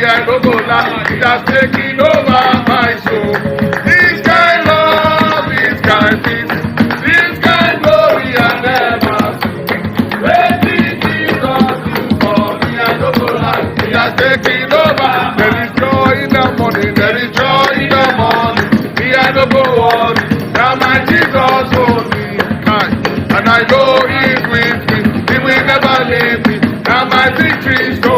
I no go lie. He has taken over my soul. This kind love, this kind peace, this kind glory I never see. Waiting Jesus do for me, I no go lie. He has taken over. There is joy in the morning, there is joy in the morning. Me I no go worry. Now my Jesus hold me tight, and I know He's with me. He will never leave me. Now my victory is gone.